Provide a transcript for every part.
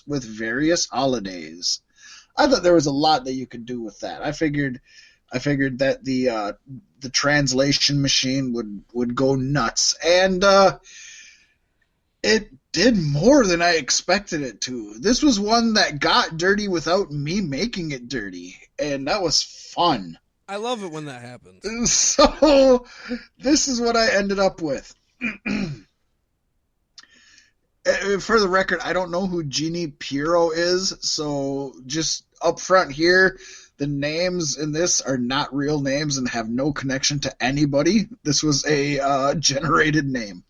with various holidays. I thought there was a lot that you could do with that. I figured that the translation machine would go nuts, and it did more than I expected it to. This was one that got dirty without me making it dirty, and that was fun. I love it when that happens. So this is what I ended up with. For the record, I don't know who Jeannie Pirro is, so just up front here, the names in this are not real names and have no connection to anybody. This was a generated name.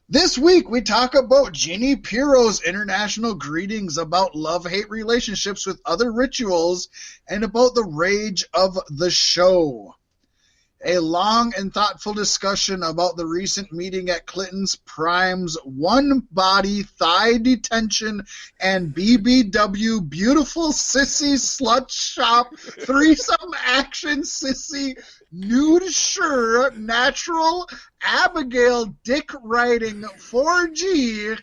This week, we talk about Jeannie Pirro's international greetings about love-hate relationships with other rituals and about the rage of the show. A long and thoughtful discussion about the recent meeting at Clinton's Prime's One Body Thigh Detention and BBW Beautiful Sissy Slut Shop Threesome Action Sissy Nude Sure Natural Abigail Dick Riding 4G,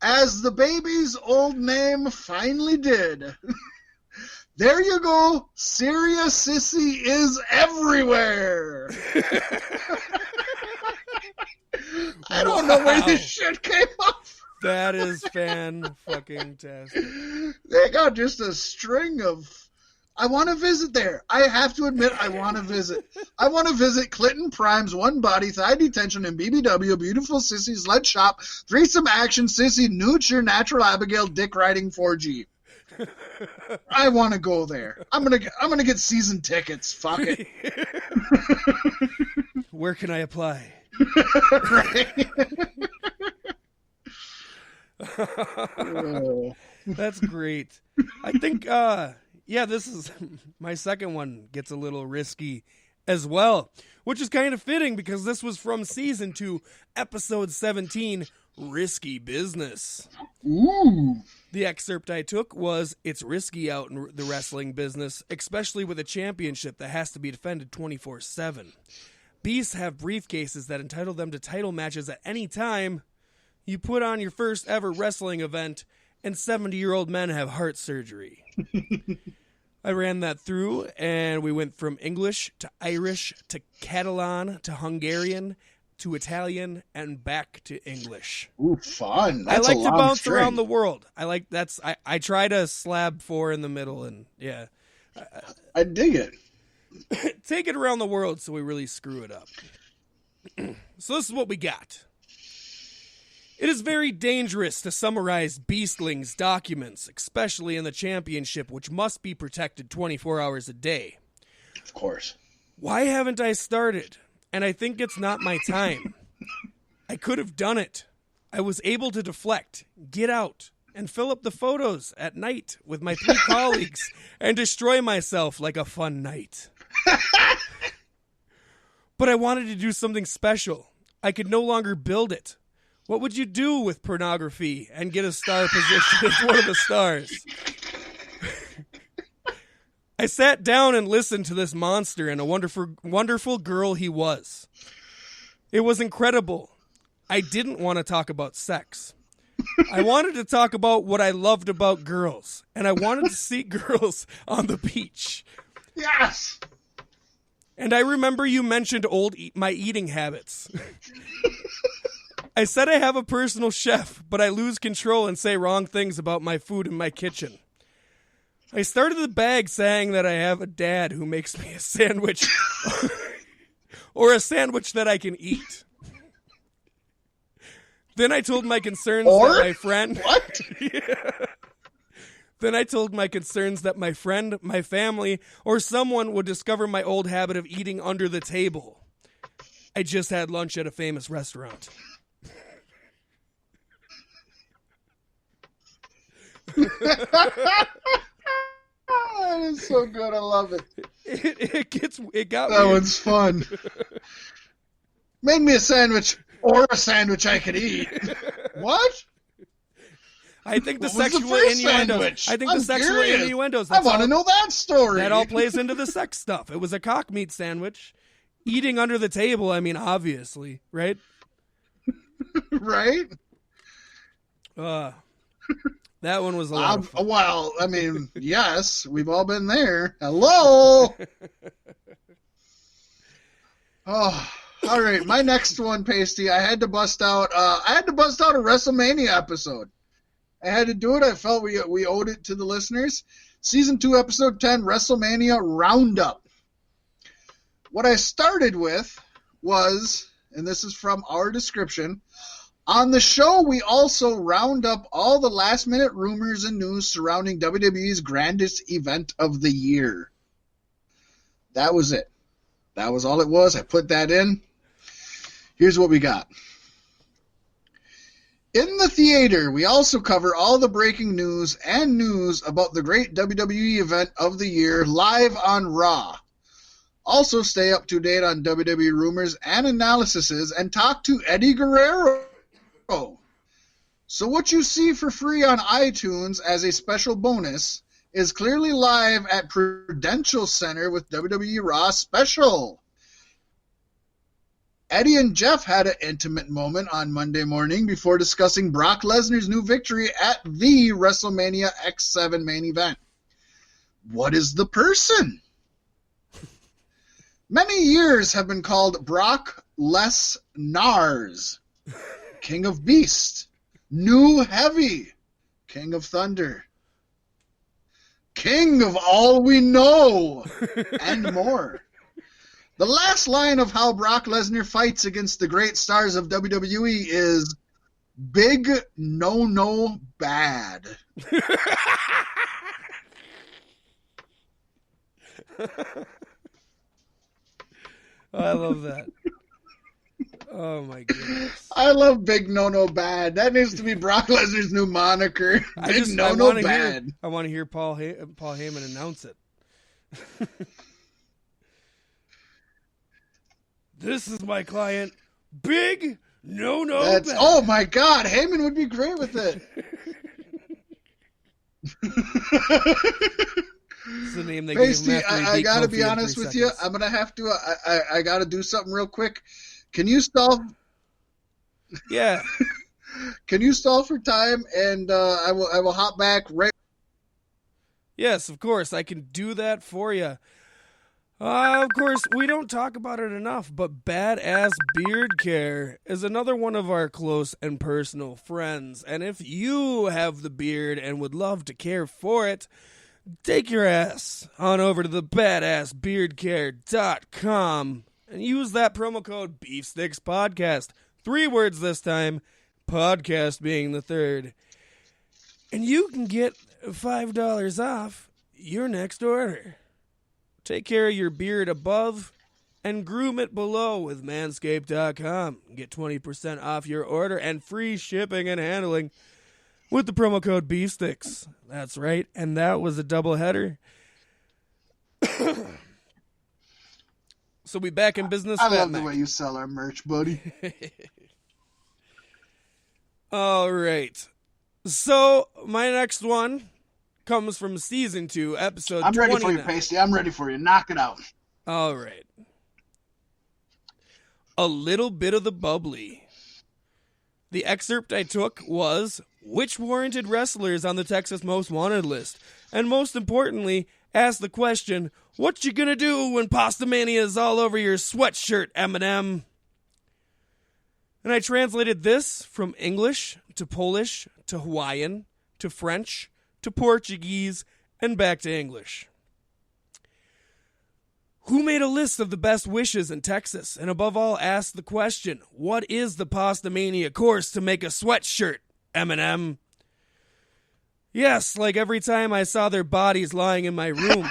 as the baby's old name finally did. There you go. Serious Sissy is everywhere. I don't know where this shit came up from. That is fan-fucking-tastic. They got just a string of... I want to visit there. I have to admit, I want to visit. I want to visit Clinton Prime's One Body Thigh Detention and BBW Beautiful Sissy Sled Shop Threesome Action Sissy Nude Natural Abigail Dick Riding 4G. I want to go there. I'm gonna get season tickets. Fuck it. Where can I apply? Right. That's great. I think, this is my second one. Gets a little risky as well, which is kind of fitting because this was from season 2, episode 17. Risky business. Ooh. The excerpt I took was, it's risky out in the wrestling business, especially with a championship that has to be defended 24/7. Beasts have briefcases that entitle them to title matches at any time. You put on your first ever wrestling event, and 70-year-old men have heart surgery. I ran that through, and we went from English to Irish to Catalan to Hungarian to Italian and back to English. Ooh, fun. That's I like to bounce string. Around the world. I try to slab 4 in the middle, and yeah. I dig it. Take it around the world so we really screw it up. So this is what we got. It is very dangerous to summarize Beastling's documents, especially in the championship, which must be protected 24 hours a day. Of course. Why haven't I started? And I think it's not my time. I could have done it. I was able to deflect, get out, and fill up the photos at night with my 3 colleagues and destroy myself like a fun night. But I wanted to do something special. I could no longer build it. What would you do with pornography and get a star position as one of the stars? I sat down and listened to this monster and a wonderful girl he was. It was incredible. I didn't want to talk about sex. I wanted to talk about what I loved about girls, and I wanted to see girls on the beach. Yes! And I remember you mentioned my eating habits. I said I have a personal chef, but I lose control and say wrong things about my food in my kitchen. I started the bag saying that I have a dad who makes me a sandwich or a sandwich that I can eat. Then I told my concerns that my friend... What? Yeah. Then I told my concerns that my friend, my family, or someone would discover my old habit of eating under the table. I just had lunch at a famous restaurant. That is so good. I love it. It got that weird. One's fun. Make me a sandwich or a sandwich I could eat. What? I think the What was sexual the first innuendos. sandwich? I think I'm the sexual curious. innuendos. I want to know that story. That all plays into the sex stuff. It was a cock meat sandwich. Eating under the table, I mean, obviously, right? Right? That one was a lot of fun. Well, I mean, yes, we've all been there. Hello. Oh, all right. My next one, Pasty. I had to bust out a WrestleMania episode. I had to do it. I felt we owed it to the listeners. Season 2, Episode 10, WrestleMania Roundup. What I started with was, and this is from our description, on the show we also round up all the last-minute rumors and news surrounding WWE's grandest event of the year. That was it. That was all it was. I put that in. Here's what we got. In the theater, we also cover all the breaking news and news about the great WWE event of the year live on Raw. Also stay up to date on WWE rumors and analyses and talk to Eddie Guerrero. So what you see for free on iTunes as a special bonus is clearly live at Prudential Center with WWE Raw Special. Eddie and Jeff had an intimate moment on Monday morning before discussing Brock Lesnar's new victory at the WrestleMania X7 main event. What is the person? Many years have been called Brock Lesnar's, King of Beast, New Heavy, King of Thunder, King of All We Know, and more. The last line of how Brock Lesnar fights against the great stars of WWE is, Big No Bad. I love that. Oh my goodness. I love Big No Bad. That needs to be Brock Lesnar's new moniker. Big No Bad. I want to hear Paul Heyman announce it. This is my client, Big No Bad. Oh my God, Heyman would be great with it. It's the name they gave him after I gotta be honest with you. I'm gonna have to. I gotta do something real quick. Can you stall? Yeah. Can you stall for time? And I will hop back right. Yes, of course. I can do that for you. Of course, we don't talk about it enough, but Badass Beard Care is another one of our close and personal friends. And if you have the beard and would love to care for it, take your ass on over to the badassbeardcare.com and use that promo code BeefSticksPodcast. 3 words this time, podcast being the third. And you can get $5 off your next order. Take care of your beard above and groom it below with manscaped.com. Get 20% off your order and free shipping and handling with the promo code BeefSticks. That's right, and that was a doubleheader. So we back in business. I love the way you sell our merch, buddy. All right. So my next one comes from season 2, episode 29. I'm ready for you, Pasty. I'm ready for you. Knock it out. All right. A little bit of the bubbly. The excerpt I took was, which warranted wrestlers on the Texas Most Wanted list? And most importantly, ask the question, what you gonna do when Pasta Mania is all over your sweatshirt, Eminem? And I translated this from English to Polish to Hawaiian to French to Portuguese, and back to English. Who made a list of the best wishes in Texas, and above all asked the question, what is the Pasta Mania course to make a sweatshirt, Eminem? Yes, like every time I saw their bodies lying in my room.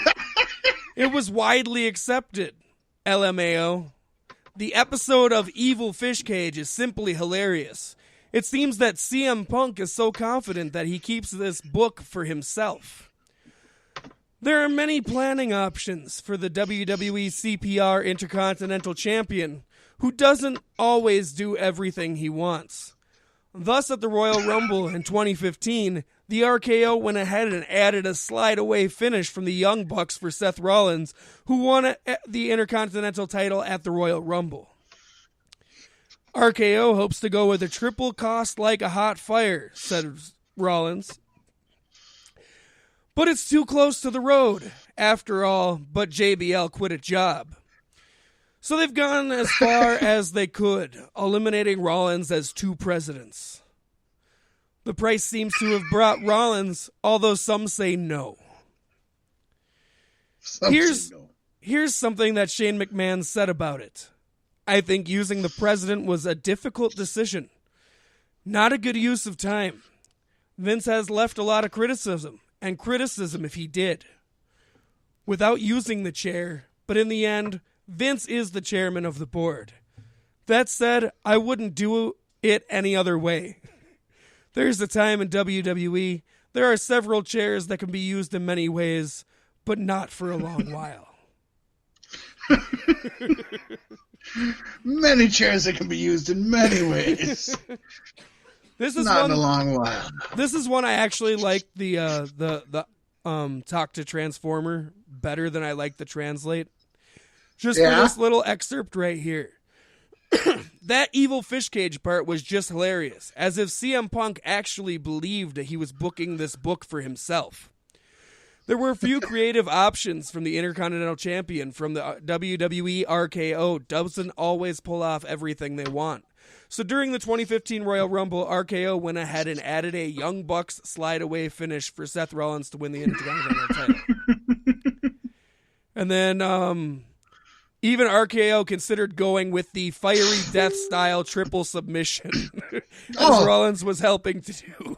It was widely accepted, LMAO. The episode of Evil Fish Cage is simply hilarious. It seems that CM Punk is so confident that he keeps this book for himself. There are many planning options for the WWE CPR Intercontinental Champion, who doesn't always do everything he wants. Thus, at the Royal Rumble in 2015, the RKO went ahead and added a slide-away finish from the Young Bucks for Seth Rollins, who won the Intercontinental title at the Royal Rumble. RKO hopes to go with a triple cost like a hot fire, said Rollins. But it's too close to the road. After all, but JBL quit a job. So they've gone as far as they could, eliminating Rollins as two presidents. The price seems to have brought Rollins, although some say no. Here's something that Shane McMahon said about it. I think using the president was a difficult decision. Not a good use of time. Vince has left a lot of criticism, and criticism if he did. Without using the chair, but in the end, Vince is the chairman of the board. That said, I wouldn't do it any other way. There's a time in WWE, there are several chairs that can be used in many ways, but not for a long while. Many chairs that can be used in many ways. This is not in a long while. This is one I actually like the talk to Transformer better than I like the translate. Just for this little excerpt right here. That evil fish cage part was just hilarious, as if CM Punk actually believed that he was booking this book for himself. There were a few creative options from the Intercontinental Champion from the WWE RKO. Doesn't always pull off everything they want. So during the 2015 Royal Rumble, RKO went ahead and added a Young Bucks slide-away finish for Seth Rollins to win the Intercontinental title. And then even RKO considered going with the fiery death-style triple submission, as Rollins was helping to do.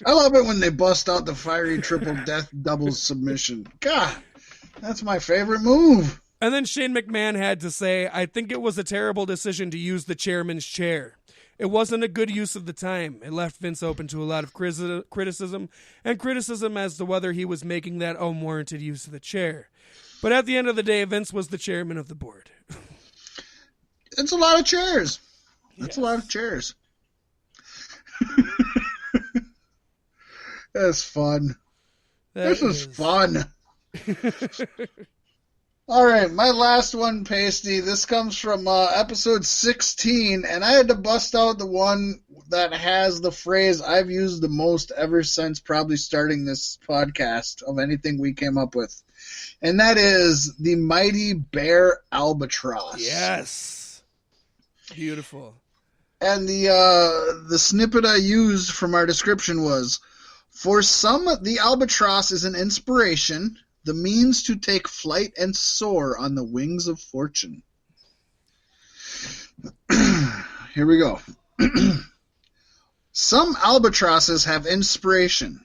I love it when they bust out the fiery triple death double submission. God, that's my favorite move. And then Shane McMahon had to say, I think it was a terrible decision to use the chairman's chair. It wasn't a good use of the time. It left Vince open to a lot of criticism, and criticism as to whether he was making that unwarranted use of the chair. But at the end of the day, Vince was the chairman of the board. It's a lot of chairs. That's a lot of chairs. That's fun. This is fun. All right, my last one, Pasty. This comes from episode 16, and I had to bust out the one that has the phrase I've used the most ever since probably starting this podcast of anything we came up with. And that is the mighty bear albatross. Yes. Beautiful. And the snippet I used from our description was, for some, the albatross is an inspiration, the means to take flight and soar on the wings of fortune. Here we go. Some albatrosses have inspiration.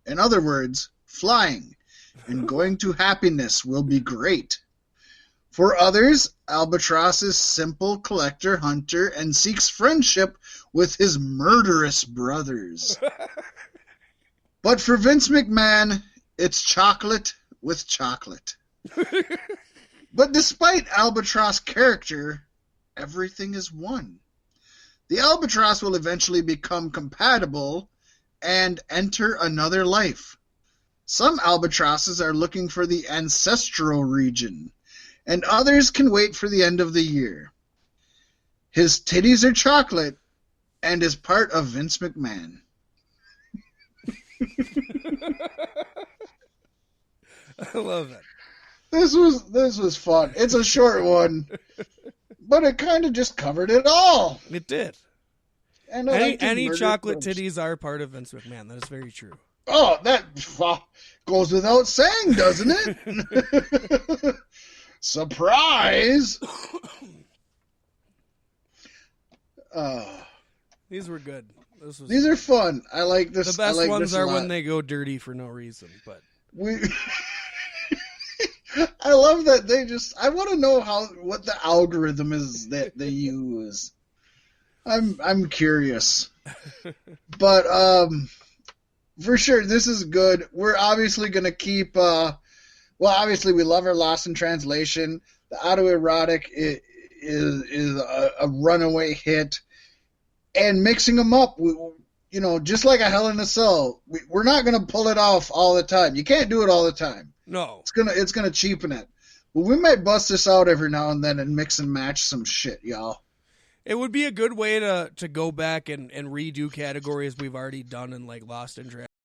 In other words, flying. And going to happiness will be great. For others, albatross is simple collector, hunter, and seeks friendship with his murderous brothers. But for Vince McMahon, it's chocolate with chocolate. But despite albatross character, everything is one. The albatross will eventually become compatible and enter another life. Some albatrosses are looking for the ancestral region, and others can wait for the end of the year. His titties are chocolate and is part of Vince McMahon. I love it. This was fun. It's a short one, but it kind of just covered it all. It did. And any chocolate titties are part of Vince McMahon. That is very true. Oh, that goes without saying, doesn't it? Surprise! These were good. These are fun. I like this. The best like ones this are when they go dirty for no reason. But I love that they just. I want to know what the algorithm is that they use. I'm curious, but for sure this is good. We're obviously gonna keep. Obviously we love our Lost in Translation. The autoerotic is a runaway hit, and mixing them up. Just like a Hell in a Cell, we're not going to pull it off all the time. You can't do it all the time. No. It's gonna cheapen it. But we might bust this out every now and then and mix and match some shit, y'all. It would be a good way to go back and redo categories we've already done in like Lost in Translation.